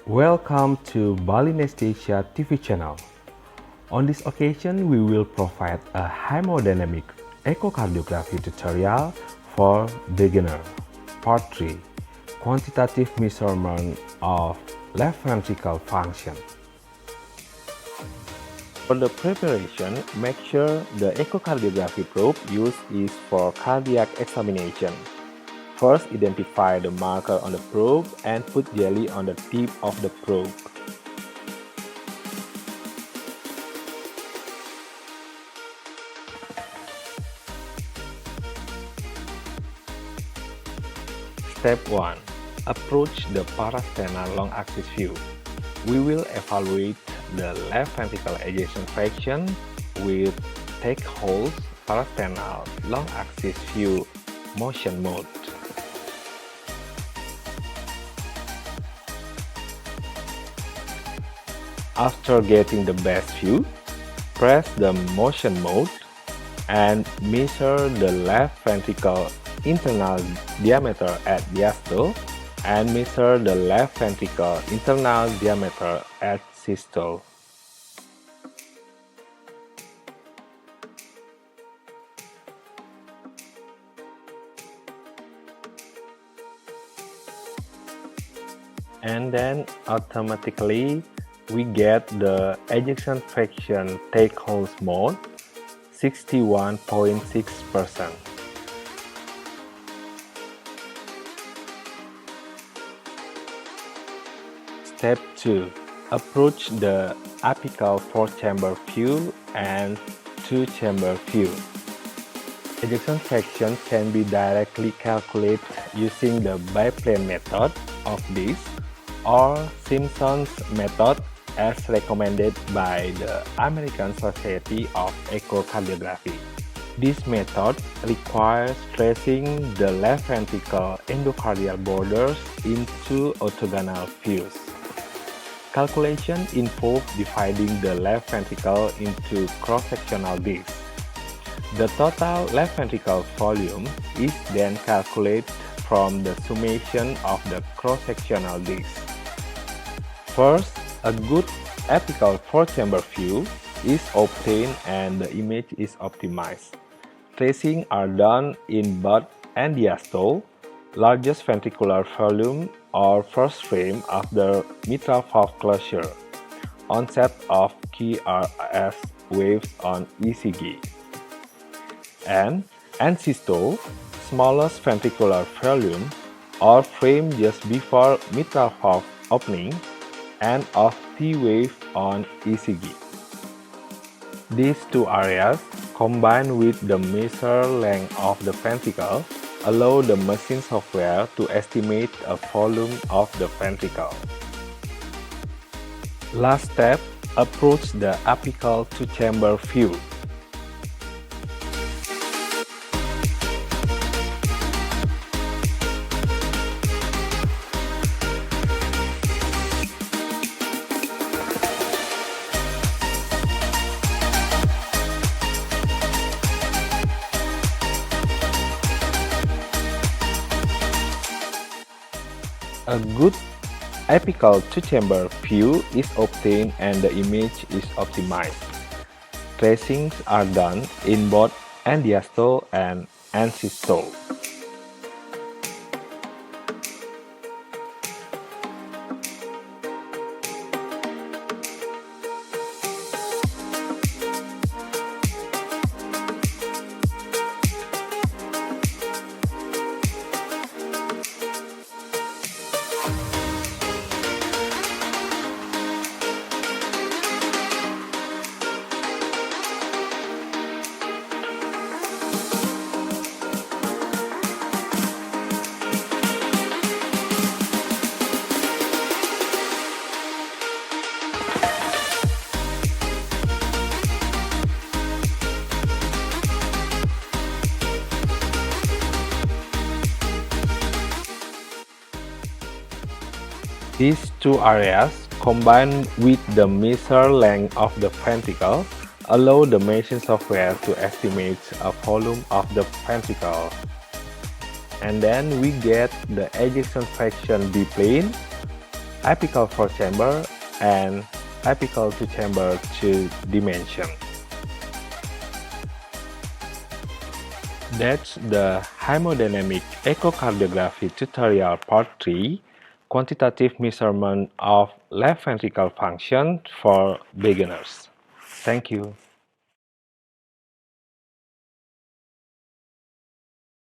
Welcome to Biplane Method TV channel. On this occasion, we will provide a hemodynamic echocardiography tutorial for beginner. Part 3. Quantitative measurement of left ventricle function. For the preparation, make sure the echocardiography probe used is for cardiac examination. First, identify the marker on the probe and put jelly on the tip of the probe. Step 1. Approach the parasternal long axis view. We will evaluate the left ventricle ejection fraction with take hold parasternal long axis view motion mode. After getting the best view, press the motion mode and measure the left ventricle internal diameter at diastole and measure the left ventricle internal diameter at systole. And then automatically we get the ejection fraction take hold mode 61.6%. Step 2. Approach the apical 4-chamber view and 2-chamber view. Ejection fraction can be directly calculated using the biplane method of this or Simpson's method as recommended by the American Society of Echocardiography. This method requires tracing the left ventricle endocardial borders into orthogonal views. Calculation involves dividing the left ventricle into cross-sectional discs. The total left ventricle volume is then calculated from the summation of the cross-sectional discs. First, a good apical 4-chamber view is obtained and the image is optimized. Tracing are done in butt and diastole, largest ventricular volume or first frame after mitral valve closure, onset of QRS waves on ECG, and systole, smallest ventricular volume or frame just before mitral valve opening and of T wave on ECG. These two areas, combined with the measured length of the ventricle, allow the machine software to estimate a volume of the ventricle. Last step, approach the apical 2-chamber view. A good apical 2-chamber view is obtained and the image is optimized. Tracings are done in both end-diastole and end-systole. These two areas, combined with the measured length of the ventricle, allow the machine software to estimate a volume of the ventricle. And then we get the ejection fraction biplane apical 4-chamber, and apical 2-chamber 2-dimension. That's the hemodynamic echocardiography tutorial part 3, quantitative measurement of left ventricle function for beginners. Thank you.